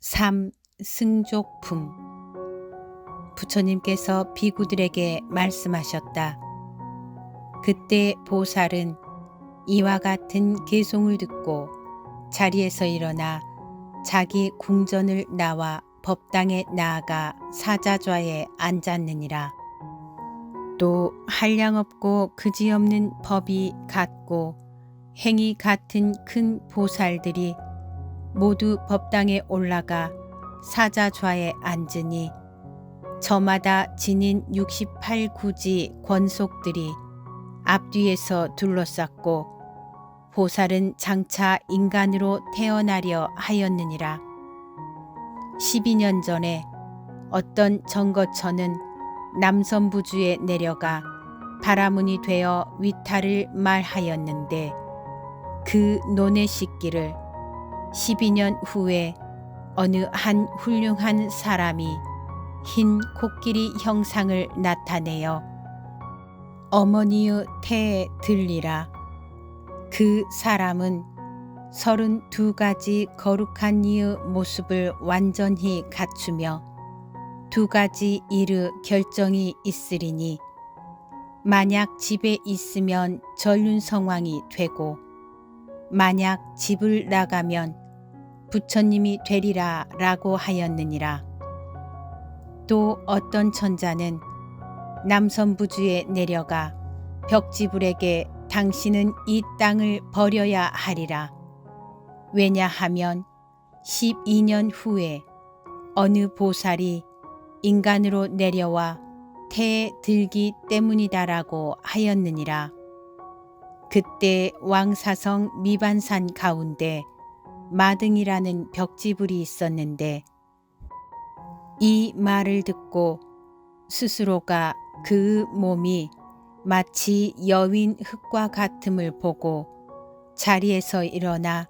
3. 승족품. 부처님께서 비구들에게 말씀하셨다. 그때 보살은 이와 같은 개송을 듣고 자리에서 일어나 자기 궁전을 나와 법당에 나아가 사자좌에 앉았느니라. 또 한량없고 그지없는 법이 같고 행이 같은 큰 보살들이 모두 법당에 올라가 사자좌에 앉으니 저마다 지닌 68구지 권속들이 앞뒤에서 둘러쌌고 보살은 장차 인간으로 태어나려 하였느니라. 12년 전에 어떤 정거처는 남선부주에 내려가 바라문이 되어 위타를 말하였는데 그 논의 식기를 12년 후에 어느 한 훌륭한 사람이 흰 코끼리 형상을 나타내어 어머니의 태에 들리라. 그 사람은 32가지 거룩한 이의 모습을 완전히 갖추며 2가지 일의 결정이 있으리니 만약 집에 있으면 전륜성왕이 되고 만약 집을 나가면 부처님이 되리라 라고 하였느니라. 또 어떤 천자는 남선부주에 내려가 벽지불에게 당신은 이 땅을 버려야 하리라. 왜냐하면 12년 후에 어느 보살이 인간으로 내려와 태에 들기 때문이다라고 하였느니라. 그때 왕사성 미반산 가운데 마등이라는 벽지불이 있었는데 이 말을 듣고 스스로가 그 몸이 마치 여윈 흙과 같음을 보고 자리에서 일어나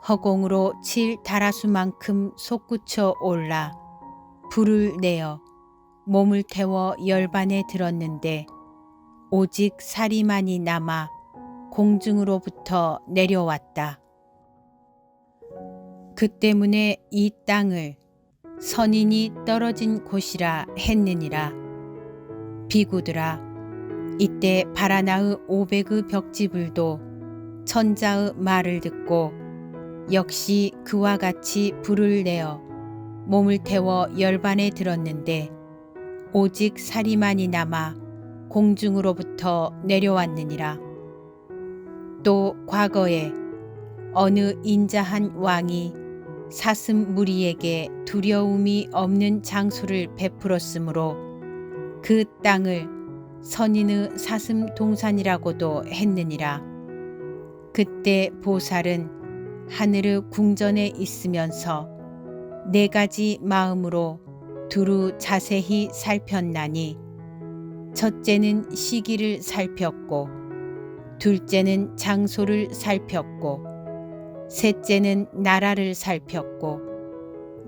허공으로 칠 다라수만큼 솟구쳐 올라 불을 내어 몸을 태워 열반에 들었는데 오직 살이만이 남아 공중으로부터 내려왔다. 그 때문에 이 땅을 선인이 떨어진 곳이라 했느니라. 비구들아, 이때 바라나의 500의 벽지불도 천자의 말을 듣고 역시 그와 같이 불을 내어 몸을 태워 열반에 들었는데 오직 살이만이 남아 공중으로부터 내려왔느니라. 또 과거에 어느 인자한 왕이 사슴 무리에게 두려움이 없는 장소를 베풀었으므로 그 땅을 선인의 사슴 동산이라고도 했느니라. 그때 보살은 하늘의 궁전에 있으면서 4가지 마음으로 두루 자세히 살폈나니 첫째는 시기를 살폈고 둘째는 장소를 살폈고 셋째는 나라를 살폈고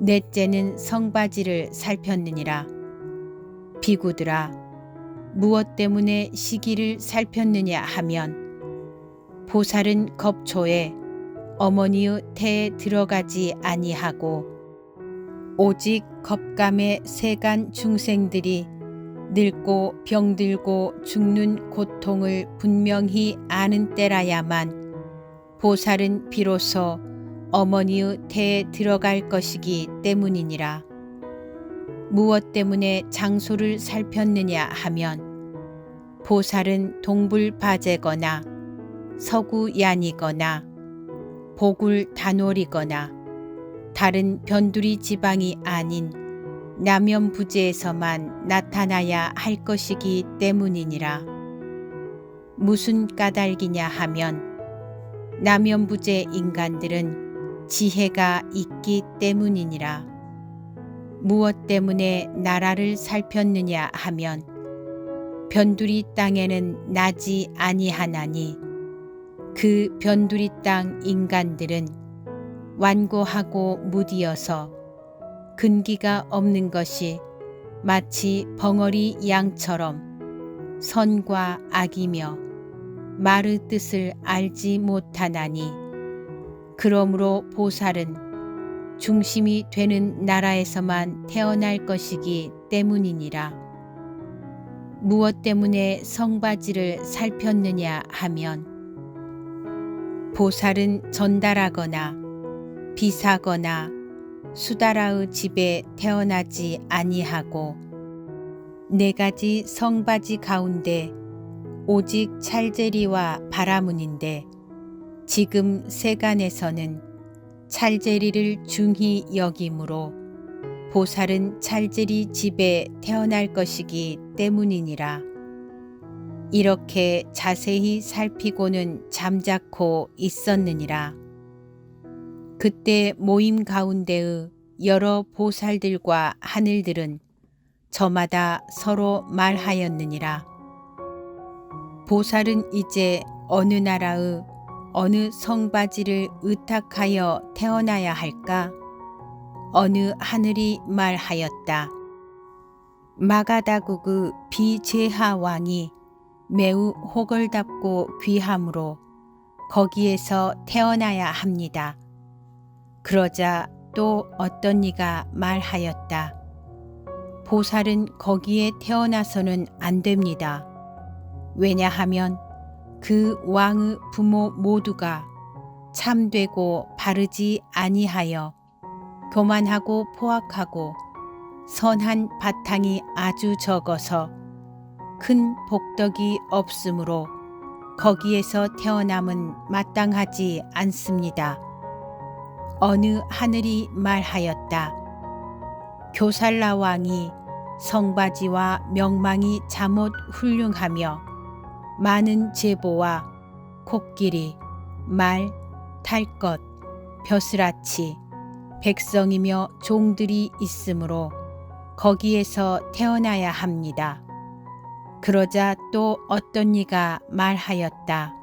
넷째는 성바지를 살폈느니라. 비구들아, 무엇 때문에 시기를 살폈느냐 하면 보살은 겁초에 어머니의 태에 들어가지 아니하고 오직 겁감의 세간 중생들이 늙고 병들고 죽는 고통을 분명히 아는 때라야만 보살은 비로소 어머니의 태에 들어갈 것이기 때문이니라. 무엇 때문에 장소를 살폈느냐 하면 보살은 동불바제거나 서구얀이거나 보굴단월이거나 다른 변두리 지방이 아닌 남연부제에서만 나타나야 할 것이기 때문이니라. 무슨 까닭이냐 하면 남연부제 인간들은 지혜가 있기 때문이니라. 무엇 때문에 나라를 살폈느냐 하면 변두리 땅에는 나지 아니하나니 그 변두리 땅 인간들은 완고하고 무디어서 근기가 없는 것이 마치 벙어리 양처럼 선과 악이며 말의 뜻을 알지 못하나니 그러므로 보살은 중심이 되는 나라에서만 태어날 것이기 때문이니라. 무엇 때문에 성바지를 살폈느냐 하면 보살은 전달하거나 비사거나 수다라의 집에 태어나지 아니하고 네 가지 성바지 가운데 오직 찰제리와 바라문인데 지금 세간에서는 찰제리를 중히 여김으로 보살은 찰제리 집에 태어날 것이기 때문이니라. 이렇게 자세히 살피고는 잠자코 있었느니라. 그때 모임 가운데의 여러 보살들과 하늘들은 저마다 서로 말하였느니라. 보살은 이제 어느 나라의 어느 성바지를 의탁하여 태어나야 할까? 어느 하늘이 말하였다. 마가다국의 비제하 왕이 매우 호걸답고 귀함으로 거기에서 태어나야 합니다. 그러자 또 어떤 이가 말하였다. 보살은 거기에 태어나서는 안 됩니다. 왜냐하면 그 왕의 부모 모두가 참되고 바르지 아니하여 교만하고 포악하고 선한 바탕이 아주 적어서 큰 복덕이 없으므로 거기에서 태어남은 마땅하지 않습니다. 어느 하늘이 말하였다. 교살라 왕이 성바지와 명망이 잠옷 훌륭하며 많은 제보와 코끼리, 말, 탈것, 벼슬아치, 백성이며 종들이 있으므로 거기에서 태어나야 합니다. 그러자 또 어떤 이가 말하였다.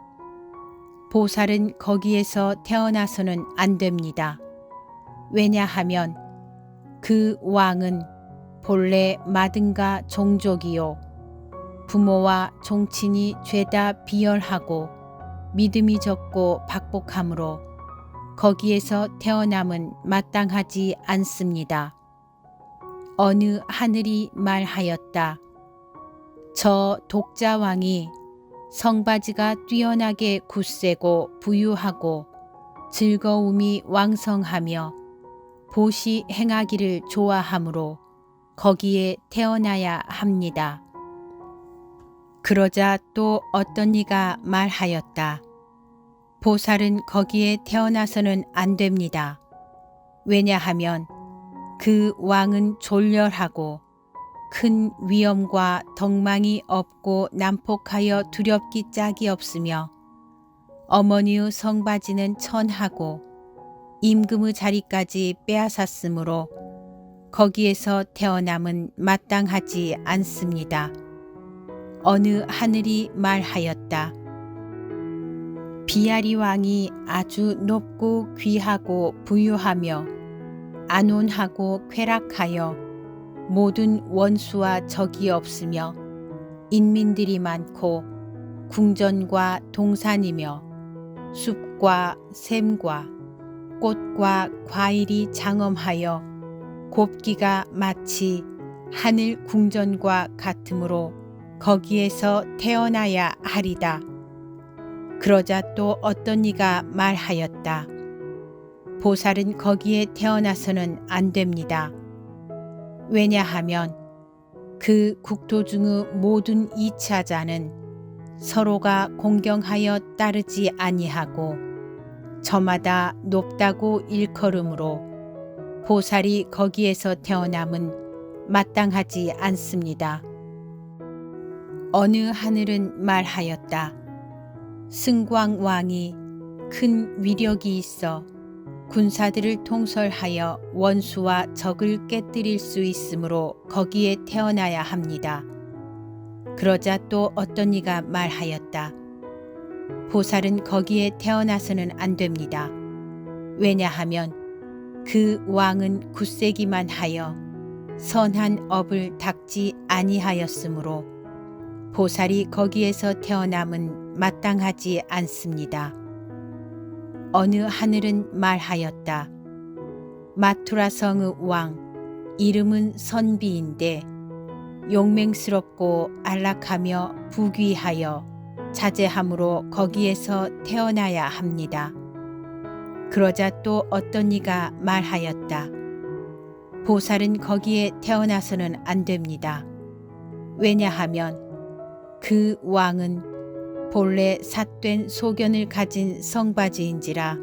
보살은 거기에서 태어나서는 안 됩니다. 왜냐하면 그 왕은 본래 마등가 종족이요 부모와 종친이 죄다 비열하고 믿음이 적고 박복하므로 거기에서 태어남은 마땅하지 않습니다. 어느 하늘이 말하였다. 저 독자왕이 성바지가 뛰어나게 굳세고 부유하고 즐거움이 왕성하며 보시 행하기를 좋아하므로 거기에 태어나야 합니다. 그러자 또 어떤 이가 말하였다. 보살은 거기에 태어나서는 안 됩니다. 왜냐하면 그 왕은 졸렬하고 큰 위엄과 덕망이 없고 난폭하여 두렵기 짝이 없으며 어머니의 성바지는 천하고 임금의 자리까지 빼앗았으므로 거기에서 태어남은 마땅하지 않습니다. 어느 하늘이 말하였다. 비아리 왕이 아주 높고 귀하고 부유하며 안온하고 쾌락하여 모든 원수와 적이 없으며 인민들이 많고 궁전과 동산이며 숲과 샘과 꽃과 과일이 장엄하여 곱기가 마치 하늘 궁전과 같으므로 거기에서 태어나야 하리다. 그러자 또 어떤 이가 말하였다. 보살은 거기에 태어나서는 안 됩니다. 왜냐하면 그 국토 중의 모든 이차자는 서로가 공경하여 따르지 아니하고 저마다 높다고 일컬음으로 보살이 거기에서 태어남은 마땅하지 않습니다. 어느 하늘은 말하였다. 승광 왕이 큰 위력이 있어 군사들을 통솔하여 원수와 적을 깨뜨릴 수 있으므로 거기에 태어나야 합니다. 그러자 또 어떤 이가 말하였다. 보살은 거기에 태어나서는 안 됩니다. 왜냐하면 그 왕은 굳세기만 하여 선한 업을 닦지 아니하였으므로 보살이 거기에서 태어남은 마땅하지 않습니다. 어느 하늘은 말하였다. 마투라 성의 왕 이름은 선비인데 용맹스럽고 안락하며 부귀하여 자제함으로 거기에서 태어나야 합니다. 그러자 또 어떤 이가 말하였다. 보살은 거기에 태어나서는 안 됩니다. 왜냐하면 그 왕은 본래 삿된 소견을 가진 성바지인지라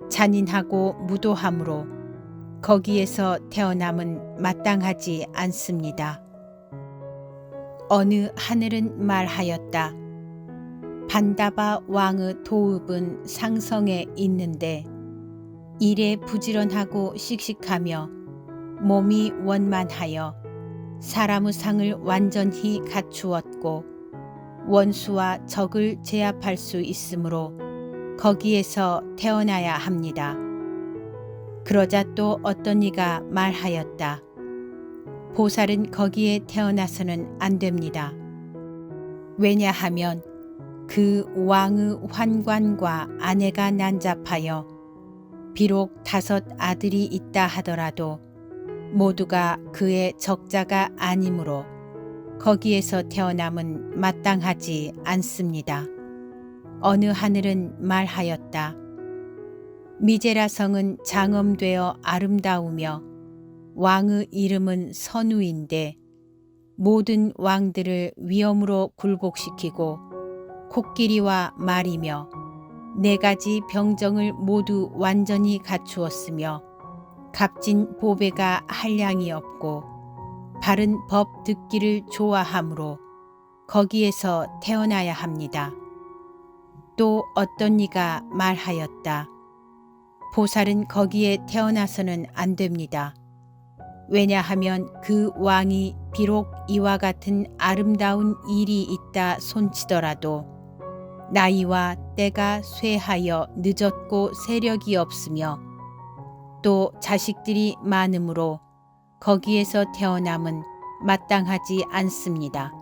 잔인하고 무도함으로 거기에서 태어남은 마땅하지 않습니다. 어느 하늘은 말하였다. 반다바 왕의 도읍은 상성에 있는데 일에 부지런하고 씩씩하며 몸이 원만하여 사람의 상을 완전히 갖추었고 원수와 적을 제압할 수 있으므로 거기에서 태어나야 합니다. 그러자 또 어떤 이가 말하였다. 보살은 거기에 태어나서는 안 됩니다. 왜냐하면 그 왕의 환관과 아내가 난잡하여 비록 5 아들이 있다 하더라도 모두가 그의 적자가 아니므로 거기에서 태어남은 마땅하지 않습니다. 어느 하늘은 말하였다. 미제라 성은 장엄되어 아름다우며 왕의 이름은 선우인데 모든 왕들을 위엄으로 굴복시키고 코끼리와 말이며 4가지 병정을 모두 완전히 갖추었으며 값진 보배가 한량이 없고 바른 법 듣기를 좋아하므로 거기에서 태어나야 합니다. 또 어떤 이가 말하였다. 보살은 거기에 태어나서는 안 됩니다. 왜냐하면 그 왕이 비록 이와 같은 아름다운 일이 있다 손치더라도 나이와 때가 쇠하여 늦었고 세력이 없으며 또 자식들이 많으므로 거기에서 태어남은 마땅하지 않습니다.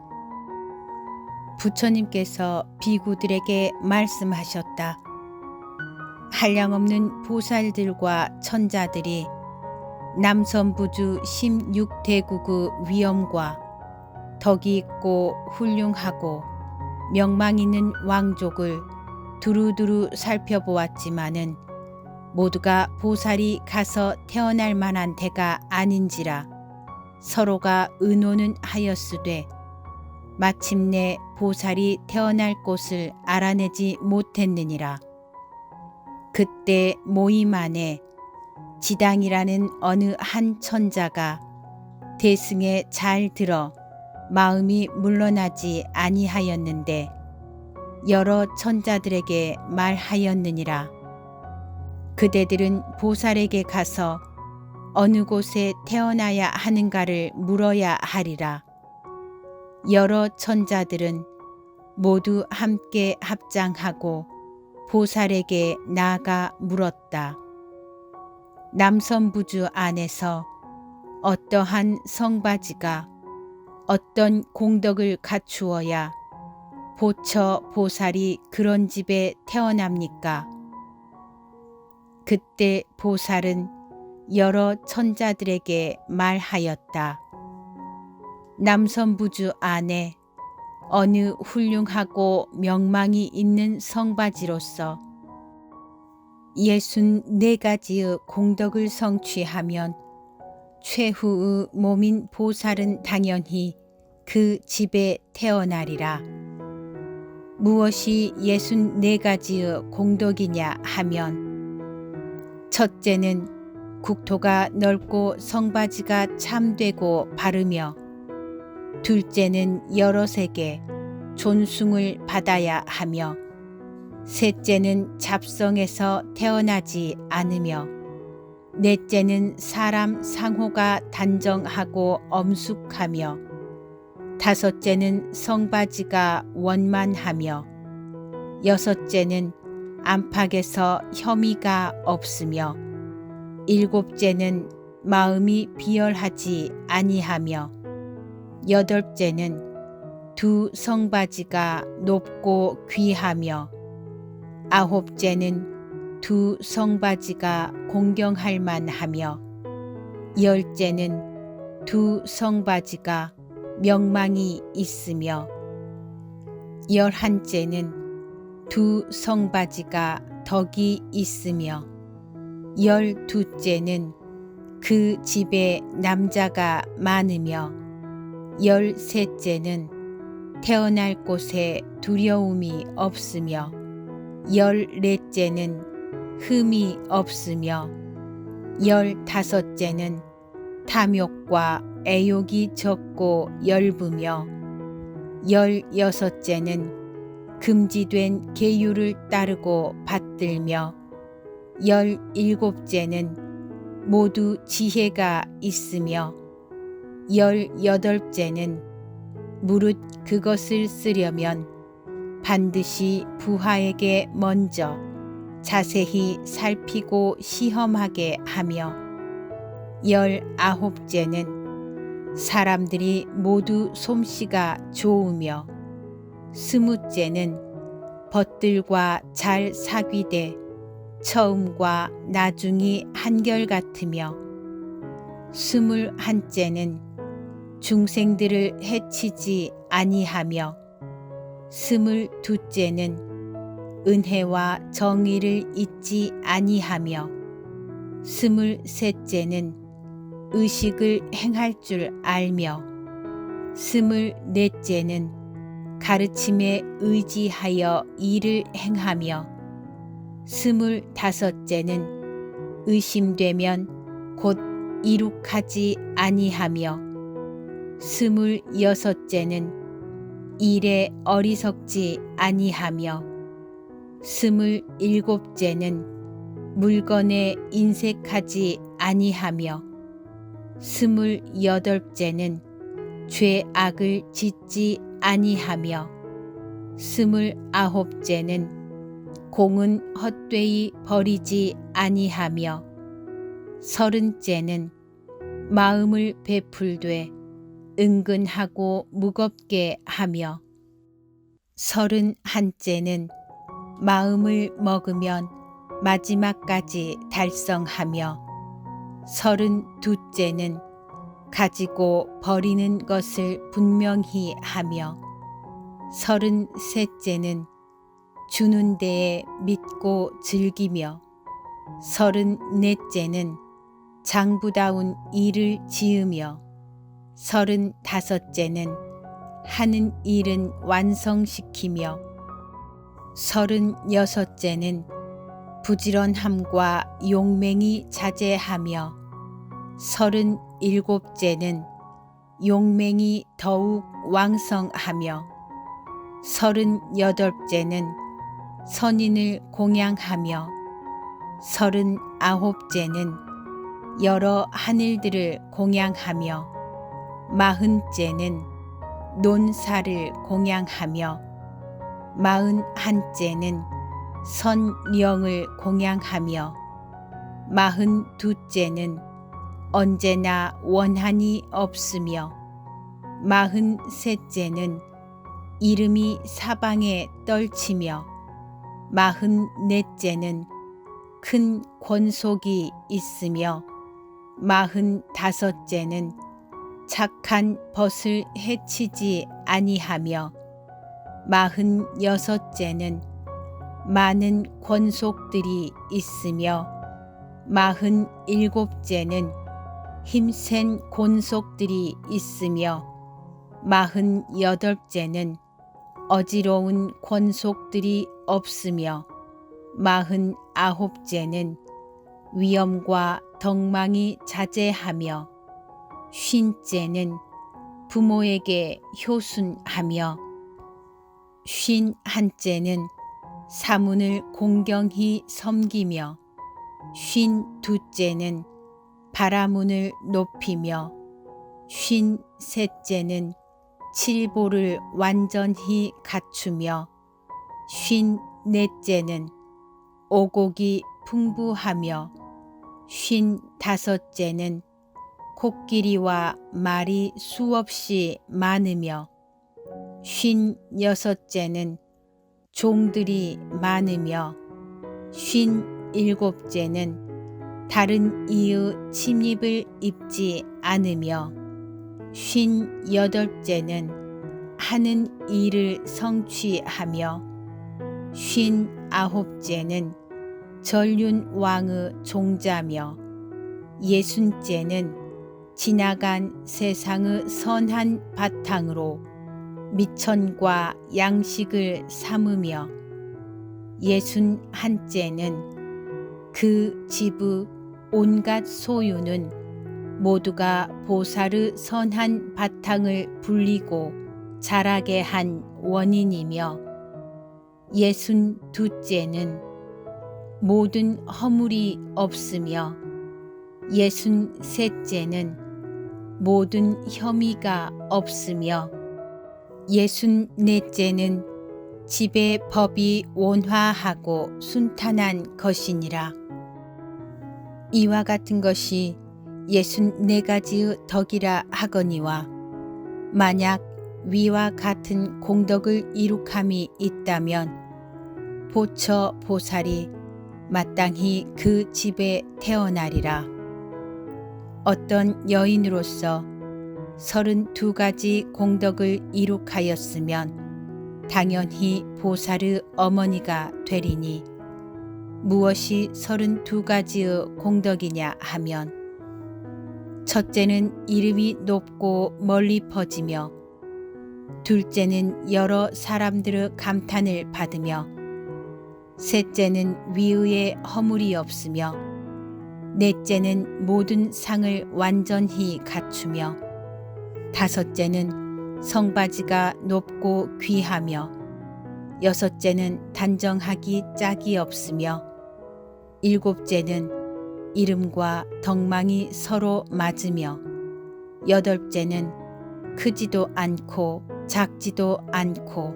부처님께서 비구들에게 말씀하셨다. 한량없는 보살들과 천자들이 남선부주 16대국의 위엄과 덕이 있고 훌륭하고 명망 있는 왕족을 두루두루 살펴보았지만은 모두가 보살이 가서 태어날 만한 데가 아닌지라 서로가 의논은 하였으되 마침내 보살이 태어날 곳을 알아내지 못했느니라. 그때 모임 안에 지당이라는 어느 한 천자가 대승에 잘 들어 마음이 물러나지 아니하였는데 여러 천자들에게 말하였느니라. 그대들은 보살에게 가서 어느 곳에 태어나야 하는가를 물어야 하리라. 여러 천자들은 모두 함께 합장하고 보살에게 나아가 물었다. 남선부주 안에서 어떠한 성바지가 어떤 공덕을 갖추어야 보처 보살이 그런 집에 태어납니까? 그때 보살은 여러 천자들에게 말하였다. 남선부주 안에 어느 훌륭하고 명망이 있는 성바지로서 64가지의 공덕을 성취하면 최후의 몸인 보살은 당연히 그 집에 태어나리라. 무엇이 64가지의 공덕이냐 하면 첫째는 국토가 넓고 성바지가 참되고 바르며 둘째는 여러 세계 존숭을 받아야 하며 셋째는 잡성에서 태어나지 않으며 넷째는 사람 상호가 단정하고 엄숙하며 다섯째는 성바지가 원만하며 여섯째는 안팎에서 혐의가 없으며 일곱째는 마음이 비열하지 아니하며 여덟째는 두 성바지가 높고 귀하며 아홉째는 두 성바지가 공경할 만하며 열째는 두 성바지가 명망이 있으며 열한째는 두 성바지가 덕이 있으며 열두째는 그 집에 남자가 많으며 열셋째는 태어날 곳에 두려움이 없으며 열넷째는 흠이 없으며 열다섯째는 탐욕과 애욕이 적고 엷으며 열여섯째는 금지된 계율을 따르고 받들며 열일곱째는 모두 지혜가 있으며 열여덟째는 무릇 그것을 쓰려면 반드시 부하에게 먼저 자세히 살피고 시험하게 하며 열아홉째는 사람들이 모두 솜씨가 좋으며 스무째는 벗들과 잘 사귀되 처음과 나중이 한결같으며 스물한째는 중생들을 해치지 아니하며 스물두째는 은혜와 정의를 잊지 아니하며 스물셋째는 의식을 행할 줄 알며 스물넷째는 가르침에 의지하여 일을 행하며 스물다섯째는 의심되면 곧 이룩하지 아니하며 스물여섯째는 일에 어리석지 아니하며 스물일곱째는 물건에 인색하지 아니하며 스물여덟째는 죄악을 짓지 아니하며 스물아홉째는 공은 헛되이 버리지 아니하며 서른째는 마음을 베풀되 은근하고 무겁게 하며 서른한째는 마음을 먹으면 마지막까지 달성하며 서른두째는 가지고 버리는 것을 분명히 하며 서른셋째는 주는 데에 믿고 즐기며 서른넷째는 장부다운 일을 지으며 서른다섯째는 하는 일은 완성시키며 서른여섯째는 부지런함과 용맹이 자제하며 서른일곱째는 용맹이 더욱 왕성하며 서른여덟째는 선인을 공양하며 서른아홉째는 여러 하늘들을 공양하며 마흔째는 논사를 공양하며 마흔한째는 선령을 공양하며 마흔두째는 언제나 원한이 없으며 마흔셋째는 이름이 사방에 떨치며 마흔넷째는 큰 권속이 있으며 마흔다섯째는 착한 벗을 해치지 아니하며 마흔여섯째는 많은 권속들이 있으며 마흔일곱째는 힘센 권속들이 있으며 마흔여덟째는 어지러운 권속들이 없으며 마흔아홉째는 위엄과 덕망이 자제하며 쉰째는 부모에게 효순하며 쉰한째는 사문을 공경히 섬기며 쉰두째는 바라문을 높이며 쉰셋째는 칠보를 완전히 갖추며 쉰넷째는 오곡이 풍부하며 쉰다섯째는 코끼리와 말이 수없이 많으며 쉰여섯째는 종들이 많으며 17째는 다른 이의 침입을 입지 않으며 58째는 하는 일을 성취하며 59째는 전륜 왕의 종자며 60째는 지나간 세상의 선한 바탕으로 미천과 양식을 삼으며 61째는 그 집의 온갖 소유는 모두가 보살의 선한 바탕을 불리고 자라게 한 원인이며 62째는 모든 허물이 없으며 63째는 모든 혐의가 없으며 64째는 집의 법이 온화하고 순탄한 것이니라. 이와 같은 것이 64가지의 덕이라 하거니와 만약 위와 같은 공덕을 이룩함이 있다면 보처 보살이 마땅히 그 집에 태어나리라. 어떤 여인으로서 32가지 공덕을 이룩하였으면 당연히 보살의 어머니가 되리니 무엇이 32가지의 공덕이냐 하면 첫째는 이름이 높고 멀리 퍼지며 둘째는 여러 사람들의 감탄을 받으며 셋째는 위의에 허물이 없으며 넷째는 모든 상을 완전히 갖추며 다섯째는 성바지가 높고 귀하며 여섯째는 단정하기 짝이 없으며 일곱째는 이름과 덕망이 서로 맞으며 여덟째는 크지도 않고 작지도 않고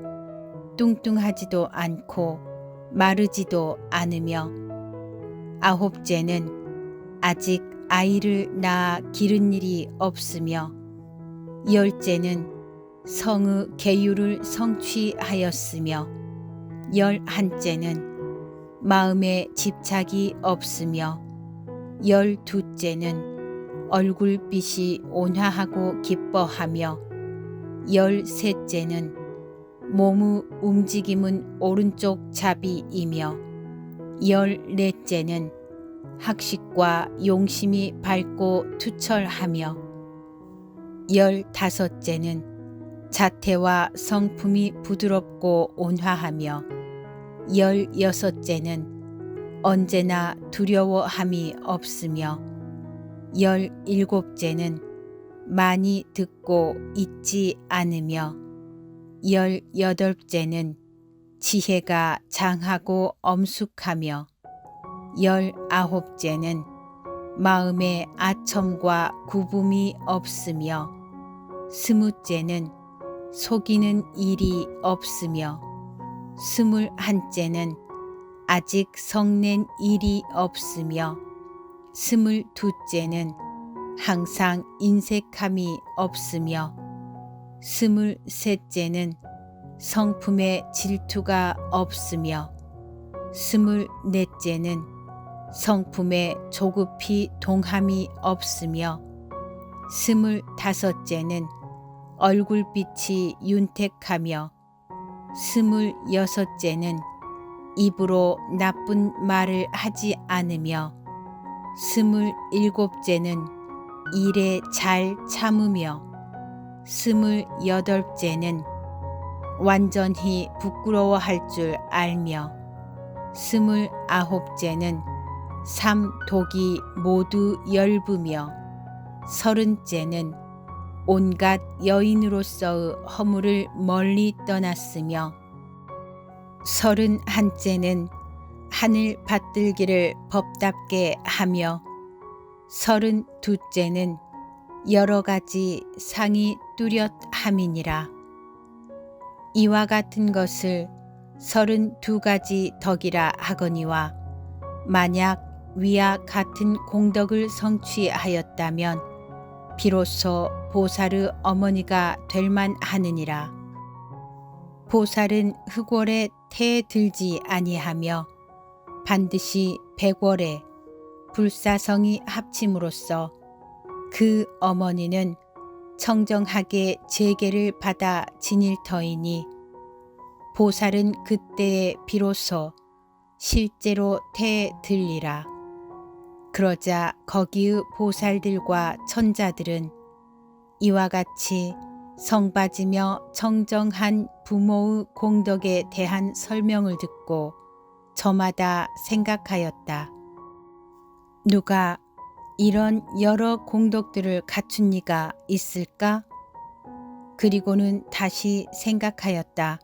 뚱뚱하지도 않고 마르지도 않으며 아홉째는 아직 아이를 낳아 기른 일이 없으며 열째는 성의 계율을 성취하였으며 11째는 마음에 집착이 없으며 12째는 얼굴빛이 온화하고 기뻐하며 13째는 몸의 움직임은 오른쪽 자비이며 14째는 학식과 용심이 밝고 투철하며 15째는 자태와 성품이 부드럽고 온화하며 16째는 언제나 두려워함이 없으며 17째는 많이 듣고 잊지 않으며 18째는 지혜가 장하고 엄숙하며 19째는 마음에 아첨과 구분이 없으며 20째는 속이는 일이 없으며 21째는 아직 성낸 일이 없으며 22째는 항상 인색함이 없으며 23째는 성품에 질투가 없으며 24째는 성품에 조급히 동함이 없으며 25째는 얼굴빛이 윤택하며 26째는 입으로 나쁜 말을 하지 않으며 27째는 일에 잘 참으며 28째는 완전히 부끄러워할 줄 알며 29째는 삼독이 모두 열부며 30째는 온갖 여인으로서의 허물을 멀리 떠났으며 31째는 하늘 받들기를 법답게 하며 32째는 여러 가지 상이 뚜렷함이니라. 이와 같은 것을 32가지 덕이라 하거니와 만약 위와 같은 공덕을 성취하였다면 비로소 보살의 어머니가 될 만하느니라. 보살은 흑월에 태에 들지 아니하며 반드시 100월에 불사성이 합침으로써 그 어머니는 청정하게 제계를 받아 지닐 터이니 보살은 그때에 비로소 실제로 태에 들리라. 그러자 거기의 보살들과 천자들은 이와 같이 성받으며 청정한 부모의 공덕에 대한 설명을 듣고 저마다 생각하였다. 누가 이런 여러 공덕들을 갖춘 이가 있을까? 그리고는 다시 생각하였다.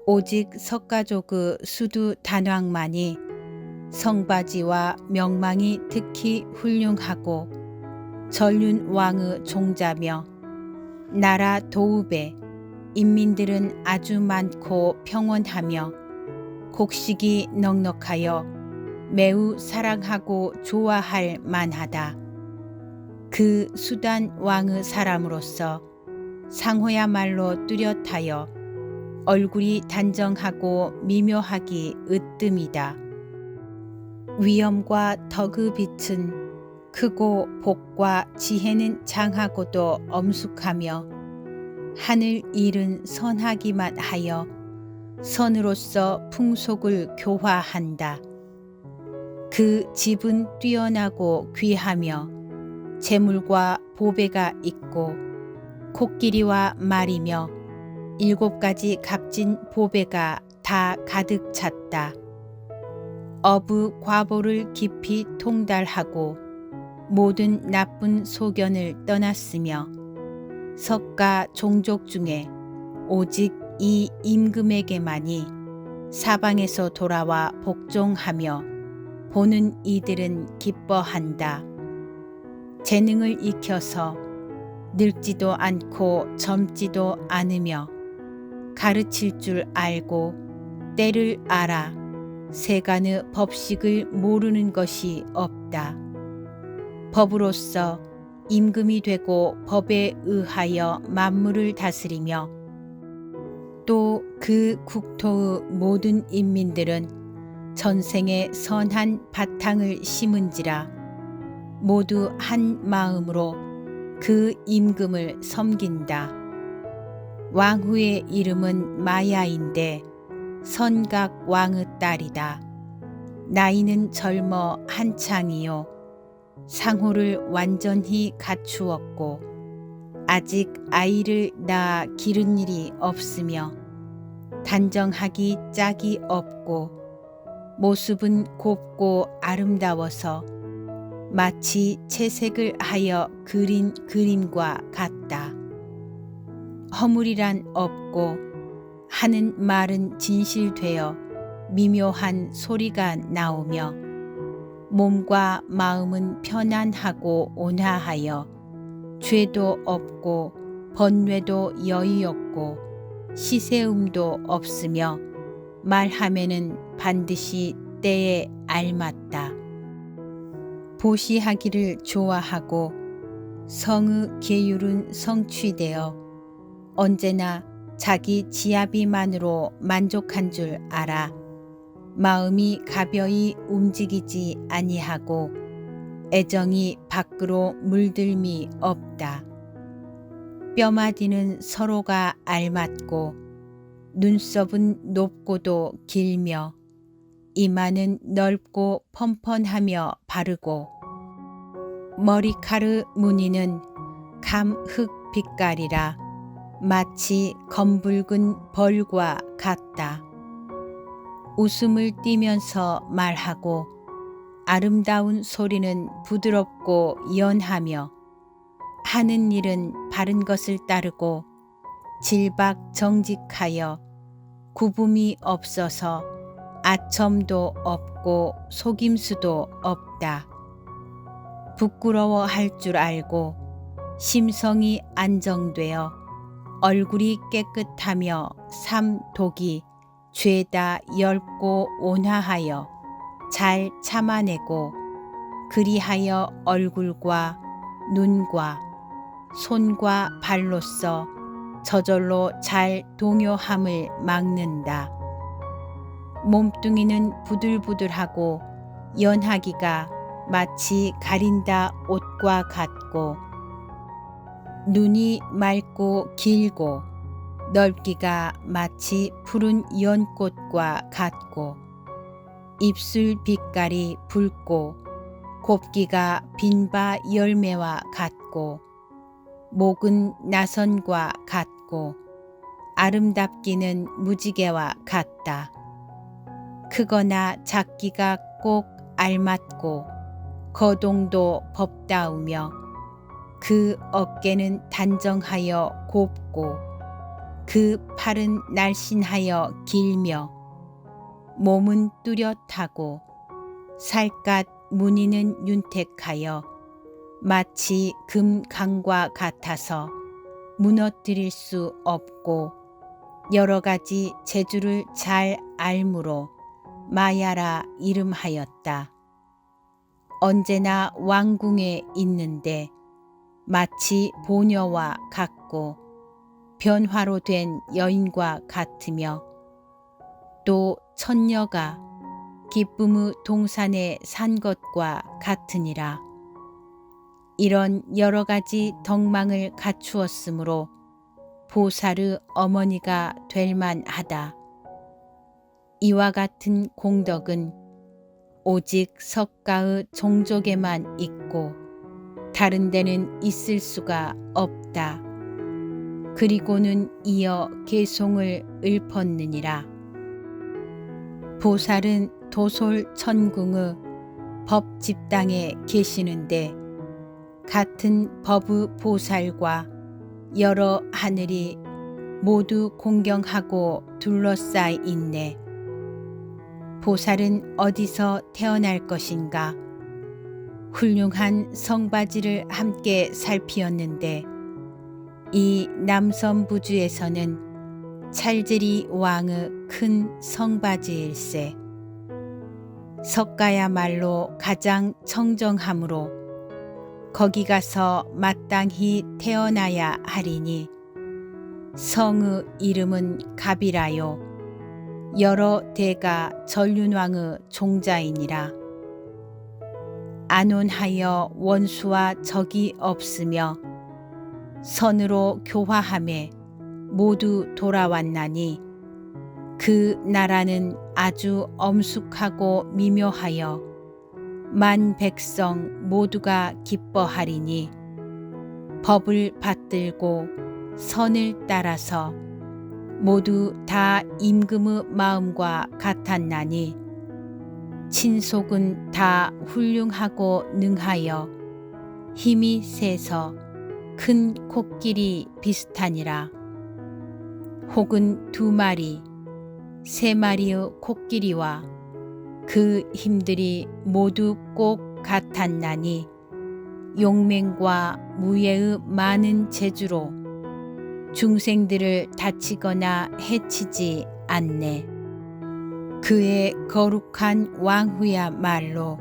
오직 석가족의 수두 단왕만이 성바지와 명망이 특히 훌륭하고 전륜왕의 종자며 나라 도읍에 인민들은 아주 많고 평온하며 곡식이 넉넉하여 매우 사랑하고 좋아할 만하다. 그 수단 왕의 사람으로서 상호야말로 뚜렷하여 얼굴이 단정하고 미묘하기 으뜸이다. 위엄과 덕의 빛은 크고 복과 지혜는 장하고도 엄숙하며 하늘 일은 선하기만 하여 선으로서 풍속을 교화한다. 그 집은 뛰어나고 귀하며 재물과 보배가 있고 코끼리와 말이며 7가지 값진 보배가 다 가득 찼다. 어부 과보를 깊이 통달하고 모든 나쁜 소견을 떠났으며 석가 종족 중에 오직 이 임금에게만이 사방에서 돌아와 복종하며 보는 이들은 기뻐한다. 재능을 익혀서 늙지도 않고 젊지도 않으며 가르칠 줄 알고 때를 알아 세간의 법식을 모르는 것이 없다. 법으로서 임금이 되고 법에 의하여 만물을 다스리며 또 그 국토의 모든 인민들은 전생에 선한 바탕을 심은지라 모두 한 마음으로 그 임금을 섬긴다. 왕후의 이름은 마야인데 선각 왕의 딸이다. 나이는 젊어 한창이요 상호를 완전히 갖추었고 아직 아이를 낳아 기른 일이 없으며 단정하기 짝이 없고 모습은 곱고 아름다워서 마치 채색을 하여 그린 그림과 같다. 허물이란 없고 하는 말은 진실되어 미묘한 소리가 나오며 몸과 마음은 편안하고 온화하여 죄도 없고 번뇌도 여의 없고 시세음도 없으며 말하면은 반드시 때에 알맞다. 보시하기를 좋아하고 성의 계율은 성취되어 언제나 자기 지아비만으로 만족한 줄 알아 마음이 가벼이 움직이지 아니하고 애정이 밖으로 물들미 없다. 뼈마디는 서로가 알맞고 눈썹은 높고도 길며 이마는 넓고 펀펀하며 바르고 머리카락 무늬는 감흑 빛깔이라 마치 검붉은 벌과 같다. 웃음을 띠면서 말하고 아름다운 소리는 부드럽고 연하며 하는 일은 바른 것을 따르고 질박정직하여 구분이 없어서 아첨도 없고 속임수도 없다. 부끄러워할 줄 알고 심성이 안정되어 얼굴이 깨끗하며 삼독이 죄다 엷고 온화하여 잘 참아내고 그리하여 얼굴과 눈과 손과 발로써 저절로 잘 동요함을 막는다. 몸뚱이는 부들부들하고 연하기가 마치 가린다 옷과 같고 눈이 맑고 길고 넓기가 마치 푸른 연꽃과 같고 입술 빛깔이 붉고 곱기가 빈바 열매와 같고 목은 나선과 같고 아름답기는 무지개와 같다. 크거나 작기가 꼭 알맞고 거동도 법다우며 그 어깨는 단정하여 곱고 그 팔은 날씬하여 길며 몸은 뚜렷하고 살갗 무늬는 윤택하여 마치 금강과 같아서 무너뜨릴 수 없고 여러 가지 재주를 잘 알므로 마야라 이름하였다. 언제나 왕궁에 있는데 마치 보녀와 같고 변화로 된 여인과 같으며 또 천녀가 기쁨의 동산에 산 것과 같으니라. 이런 여러 가지 덕망을 갖추었으므로 보살의 어머니가 될 만하다. 이와 같은 공덕은 오직 석가의 종족에만 있고 다른 데는 있을 수가 없다. 그리고는 이어 개송을 읊었느니라. 보살은 도솔 천궁의 법집당에 계시는데 같은 법의 보살과 여러 하늘이 모두 공경하고 둘러싸여 있네. 보살은 어디서 태어날 것인가? 훌륭한 성바지를 함께 살피었는데 이 남선부주에서는 찰제리 왕의 큰 성바지일세. 석가야말로 가장 청정하므로 거기 가서 마땅히 태어나야 하리니 성의 이름은 갑이라요 여러 대가 전륜왕의 종자이니라. 안온하여 원수와 적이 없으며 선으로 교화함에 모두 돌아왔나니 그 나라는 아주 엄숙하고 미묘하여 만 백성 모두가 기뻐하리니 법을 받들고 선을 따라서 모두 다 임금의 마음과 같았나니 친속은 다 훌륭하고 능하여 힘이 세서 큰 코끼리 비슷하니라. 혹은 2마리, 3마리의 코끼리와 그 힘들이 모두 꼭 같았나니 용맹과 무예의 많은 재주로 중생들을 다치거나 해치지 않네. 그의 거룩한 왕후야말로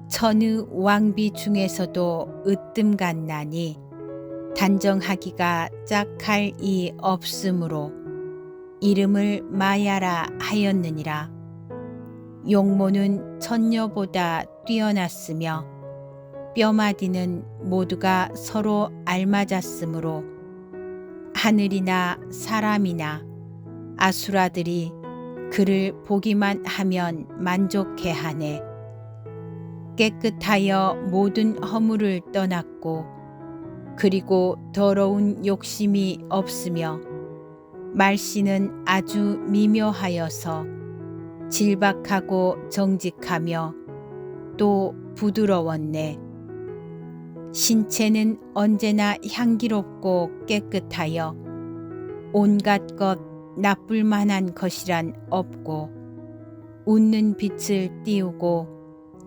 천의 왕비 중에서도 으뜸 같나니 단정하기가 짝할 이 없으므로 이름을 마야라 하였느니라. 용모는 천녀보다 뛰어났으며 뼈마디는 모두가 서로 알맞았으므로 하늘이나 사람이나 아수라들이 그를 보기만 하면 만족해하네. 깨끗하여 모든 허물을 떠났고 그리고 더러운 욕심이 없으며 말씨는 아주 미묘하여서 질박하고 정직하며 또 부드러웠네. 신체는 언제나 향기롭고 깨끗하여 온갖 것 나쁠 만한 것이란 없고 웃는 빛을 띄우고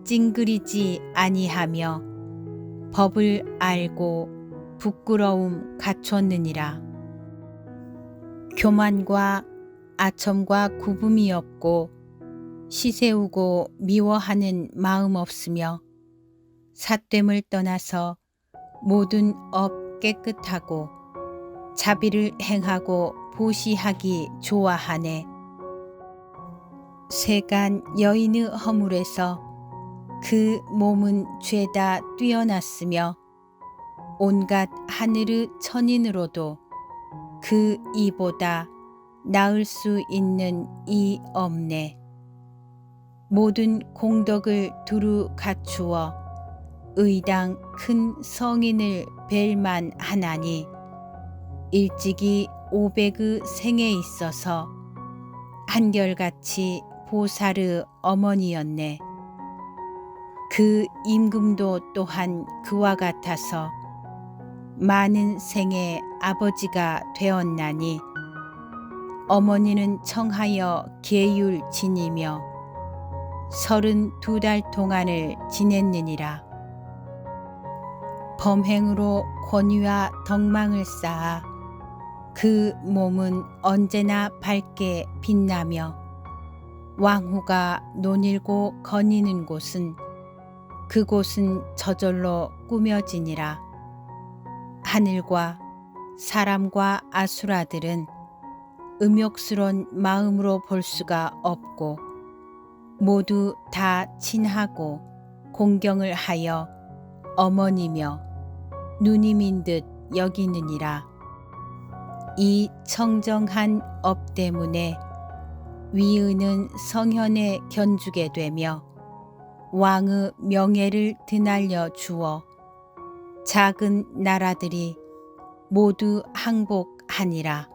찡그리지 아니하며 법을 알고 부끄러움 갖췄느니라. 교만과 아첨과 구분이 없고 시세우고 미워하는 마음 없으며 삿됨을 떠나서 모든 업 깨끗하고 자비를 행하고 보시하기 좋아하네. 세간 여인의 허물에서 그 몸은 죄다 뛰어났으며 온갖 하늘의 천인으로도 그 이보다 나을 수 있는 이 없네. 모든 공덕을 두루 갖추어 의당 큰 성인을 뵐만 하나니 일찍이 500의 생에 있어서 한결같이 보살의 어머니였네. 그 임금도 또한 그와 같아서 많은 생의 아버지가 되었나니 어머니는 청하여 계율지니며 32달 동안을 지냈느니라. 범행으로 권위와 덕망을 쌓아 그 몸은 언제나 밝게 빛나며 왕후가 논일고 거니는 곳은 그곳은 저절로 꾸며지니라. 하늘과 사람과 아수라들은 음욕스러운 마음으로 볼 수가 없고 모두 다 친하고 공경을 하여 어머니며 누님인 듯 여기느니라. 이 청정한 업 때문에 위의는 성현에 견주게 되며 왕의 명예를 드날려 주어 작은 나라들이 모두 항복하니라.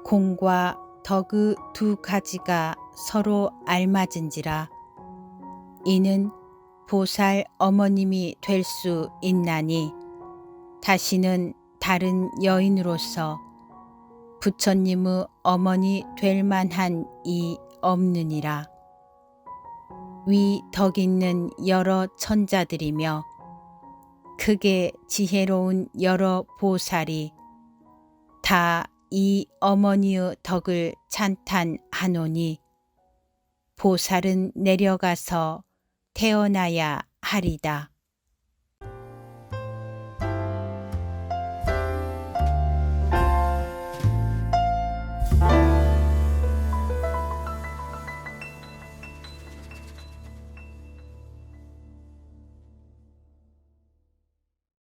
공과 덕의 두 가지가 서로 알맞은지라. 이는 보살 어머님이 될 수 있나니 다시는 다른 여인으로서 부처님의 어머니 될 만한 이 없느니라. 위 덕 있는 여러 천자들이며 크게 지혜로운 여러 보살이 다 이 어머니의 덕을 찬탄하노니 보살은 내려가서 태어나야 하리다.